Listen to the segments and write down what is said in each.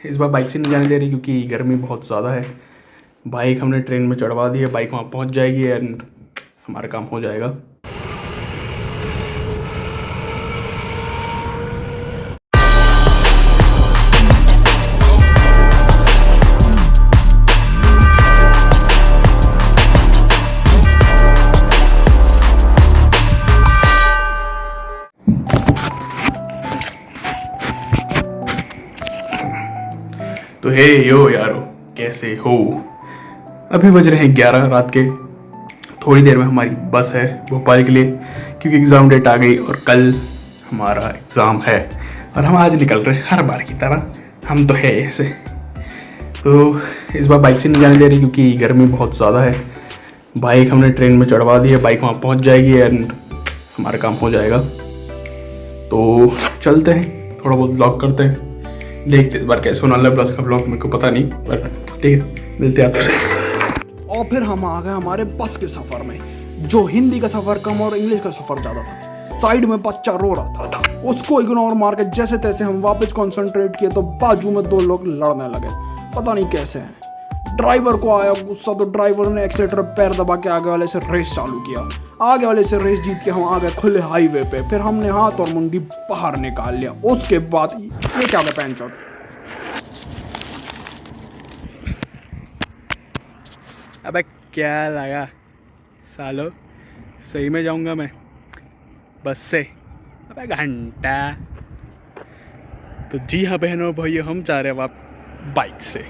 इस बार बाइक से नहीं जाने दे रही क्योंकि गर्मी बहुत ज़्यादा है। बाइक हमने ट्रेन में चढ़वा दी है, बाइक वहाँ पहुँच जाएगी एंड हमारा काम हो जाएगा। तो हे यो यारो, कैसे हो? अभी बज रहे हैं 11 रात के। थोड़ी देर में हमारी बस है भोपाल के लिए क्योंकि एग्ज़ाम डेट आ गई और कल हमारा एग्ज़ाम है और हम आज निकल रहे हैं हर बार की तरह। हम तो है ऐसे। तो इस बार बाइक से नहीं जाने दे रही क्योंकि गर्मी बहुत ज़्यादा है। बाइक हमने ट्रेन में चढ़वा दी है, बाइक वहाँ पहुँच जाएगी एंड हमारा काम हो जाएगा। तो चलते हैं, थोड़ा बहुत ब्लॉग करते हैं, देखते इस बार कैसे होने वाला है प्लस का ब्लॉग, मेरे को पता नहीं, पर ठीक है, मिलते हैं आपसे। और फिर हम आ गए हमारे बस के सफर में, जो हिंदी का सफर कम और इंग्लिश का सफर ज्यादा था। साइड में बच्चा रो रहा था, उसको इग्नोर मार के जैसे तैसे हम वापस कंसंट्रेट किए तो बाजू में दो लोग लड़ने लगे, पता नहीं कैसे हैं। ड्राइवर को आया गुस्सा तो ड्राइवर ने एक्सीलेटर पैर दबा के आगे वाले से रेस चालू किया। आगे वाले से रेस जीत के हम आ गए खुले हाईवे पे। फिर हमने हाथ और मुंडी बाहर निकाल लिया। उसके बाद ये क्या पैन चौट, अबे क्या लगा सालो, सही में जाऊंगा मैं बस से, अबे घंटा। तो जी हाँ बहनों भाइयों, हम जा रहे हैं आप बाइक से।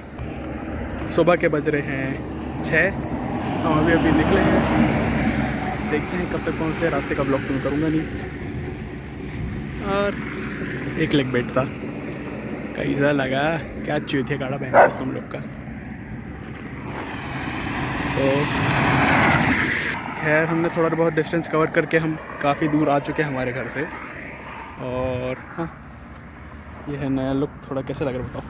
सुबह के बज रहे हैं 6, हम अभी निकले हैं। देखते हैं कब तक पहुँचते हैं। रास्ते का ब्लॉग तो मैं करूँगा नहीं। और एक लेग बेट था, कैसा लगा? क्या चूतिया गाड़ा पहना तुम लोग का। तो खैर हमने थोड़ा बहुत डिस्टेंस कवर करके हम काफ़ी दूर आ चुके हैं हमारे घर से। और हाँ, ये है नया लुक। थोड़ा कैसा लग रहा है बताओ?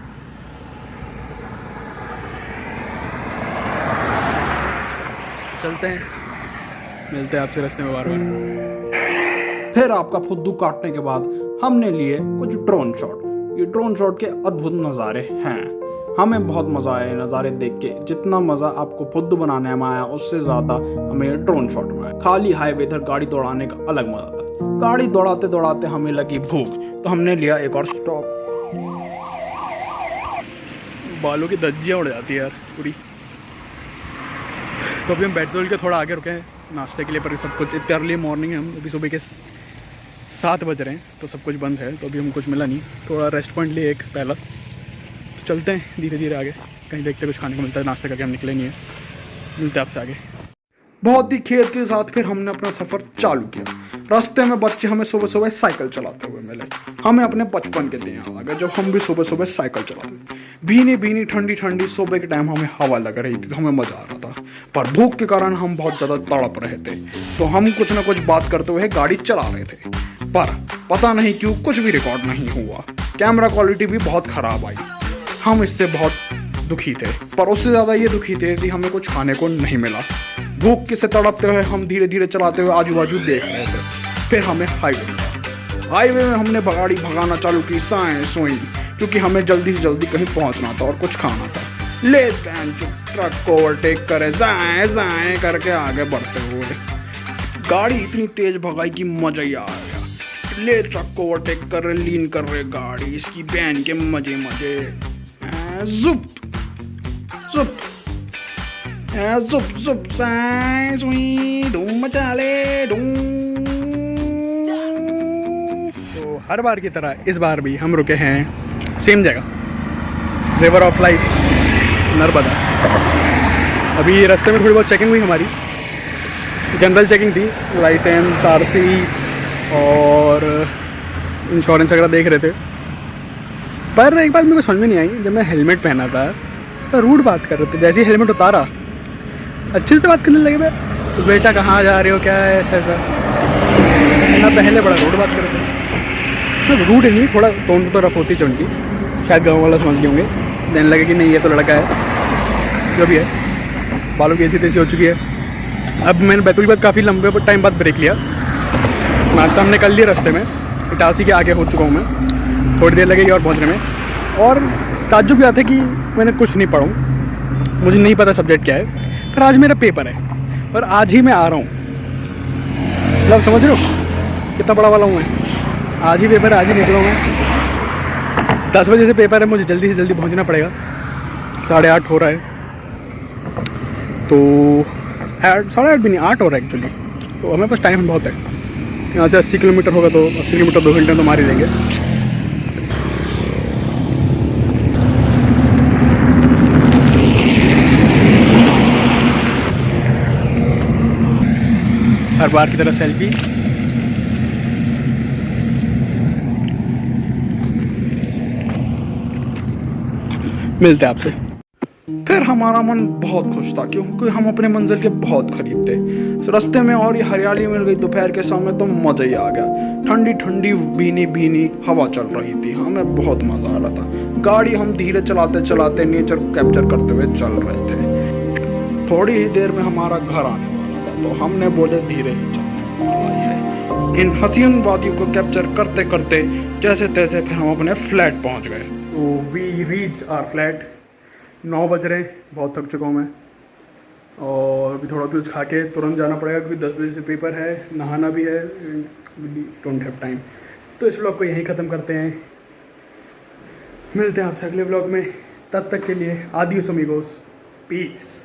चलते हैं, मिलते हैं आपसे रास्ते में बार बार। फिर आपका फुद्दू काटने के बाद हमने लिए कुछ ड्रोन शॉट। ये ड्रोन शॉट के अद्भुत नज़ारे हैं, हमें बहुत मज़ा आया नज़ारे देख के। जितना मज़ा आपको फुद्दू बनाने में आया उससे ज़्यादा हमें ड्रोन शॉट में आया। खाली हाईवे इधर गाड़ी दौड़ाने का अलग मज़ा था। गाड़ी दौड़ाते दौड़ाते हमें लगी भूख तो हमने लिया एक और स्टॉप। बालों की धज्जियाँ उड़ जाती है यार पूरी। तो अभी हम बैतूल के थोड़ा आगे रुके हैं नाश्ते के लिए, पर सब कुछ इतनी अर्ली मॉर्निंग है। हम अभी सुबह के 7 बज रहे हैं तो सब कुछ बंद है, तो अभी हम कुछ मिला नहीं। थोड़ा रेस्ट पॉइंट लिए एक पहला, तो चलते हैं धीरे धीरे आगे, कहीं देखते कुछ खाने को मिलता है। नाश्ते करके हम निकले नहीं है, मिलते हैं आपसे आगे। बहुत ही खेत के साथ फिर हमने अपना सफ़र चालू किया। रास्ते में बच्चे हमें सुबह सुबह साइकिल चलाते हुए मिले। हमें अपने बचपन के दिन याद आ गए जब हम भी सुबह सुबह साइकिल चलाते। भीनी भीनी ठंडी ठंडी सुबह के टाइम हमें हवा लग रही थी तो हमें मज़ा आ रहा था, पर भूख के कारण हम बहुत ज़्यादा तड़प रहे थे। तो हम कुछ ना कुछ बात करते हुए गाड़ी चला रहे थे, पर पता नहीं क्यों कुछ भी रिकॉर्ड नहीं हुआ। कैमरा क्वालिटी भी बहुत ख़राब आई। हम इससे बहुत दुखी थे, पर उससे ज़्यादा ये दुखी थे कि हमें कुछ खाने को नहीं मिला। भूख के से तड़पते हुए हम धीरे धीरे चलाते हुए आजू बाजू देख रहे थे। फिर हमें हाईवे में हमने गाड़ी भगाना चालू की साएं सोई, क्योंकि हमें जल्दी से जल्दी कहीं पहुंचना था और कुछ खाना था। ले ट्रक को ओवरटेक करे जाएं जाएं करके आगे बढ़ते हुए गाड़ी इतनी तेज भगाई कि मजा ही आ गया। ले ट्रक को ओवरटेक कर रहे, लीन कर रहे गाड़ी, इसकी बैन के मजे मजे। जुप जुप जुप जुप साएं सुई धूम मचा ले धूम। तो हर बार की तरह इस बार भी हम रुके हैं सेम जगह, रिवर ऑफ लाइफ नर्मदा। अभी रास्ते में थोड़ी बहुत चेकिंग हुई हमारी, जनरल चेकिंग थी, लाइसेंस आरसी और इंश्योरेंस वगैरह देख रहे थे। पर एक बात मेरे को समझ में नहीं आई, जब मैं हेलमेट पहना था तो रूड बात कर रहे थे। जैसे ही हेलमेट उतारा अच्छे से बात करने लगे। मैं तो बेटा कहाँ जा रहे हो, क्या है ऐसा ना, पहले बड़ा रूड बात कर रहे थे। तो रूड नहीं, थोड़ा टोन तो रफ होती चुनकी, शायद गाँव वाला समझ गए होंगे। देने लगे कि नहीं ये तो लड़का है, जो भी है। बालों की ऐसी तैसी हो चुकी है। अब मैंने बैतूल के बाद काफ़ी लंबे टाइम बाद ब्रेक लिया। नाश्ता हमने कर लिया रास्ते में, इटारसी के आगे हो चुका हूँ मैं, थोड़ी देर लगेगी और पहुँचने में। और ताज्जुब क्या था कि मैंने कुछ नहीं पढ़ा हूँ, मुझे नहीं पता सब्जेक्ट क्या है, पर आज मेरा पेपर है और आज ही मैं आ रहा हूँ। मतलब समझ रहे हो कितना बड़ा वाला हूँ मैं। आज ही पेपर है, आज ही निकला हूँ मैं। 10 बजे से पेपर है, मुझे जल्दी से जल्दी पहुँचना पड़ेगा। 8:30 हो रहा है, तो 8:30 भी नहीं, 8 हो रहा है एक्चुअली। तो हमें पास टाइम बहुत है। यहाँ से 80 किलोमीटर होगा तो 80 किलोमीटर 2 घंटे तो मार ही देंगे। हर बार की तरह सेल्फी। मिलते हैं आपसे। फिर हमारा मन बहुत खुश था क्योंकि हम अपने मंजिल के बहुत करीब थे। रास्ते में और ये हरियाली मिल गई दोपहर के समय तो मज़ा ही आ गया। ठंडी ठंडी भीनी भीनी हवा चल रही थी, हमें बहुत मज़ा आ रहा था। गाड़ी हम धीरे चलाते चलाते नेचर को कैप्चर करते हुए चल रहे थे। थोड़ी ही देर में हमारा घर आने वाला था, तो हमने बोले धीरे ही चलने में भलाई है। इन हसीन वादियों को कैप्चर करते करते जैसे तैसे फिर हम अपने फ्लैट पहुँच गए। तो वी रीच आवर फ्लैट। 9 बज रहे हैं, बहुत थक चुका हूँ मैं और अभी थोड़ा कुछ खा के तुरंत जाना पड़ेगा क्योंकि 10 बजे से पेपर है, नहाना भी है, डोंट हैव टाइम। तो इस व्लॉग को यहीं ख़त्म करते हैं। मिलते हैं आपसे अगले व्लॉग में, तब तक के लिए आदियोस अमीगोस, पीस।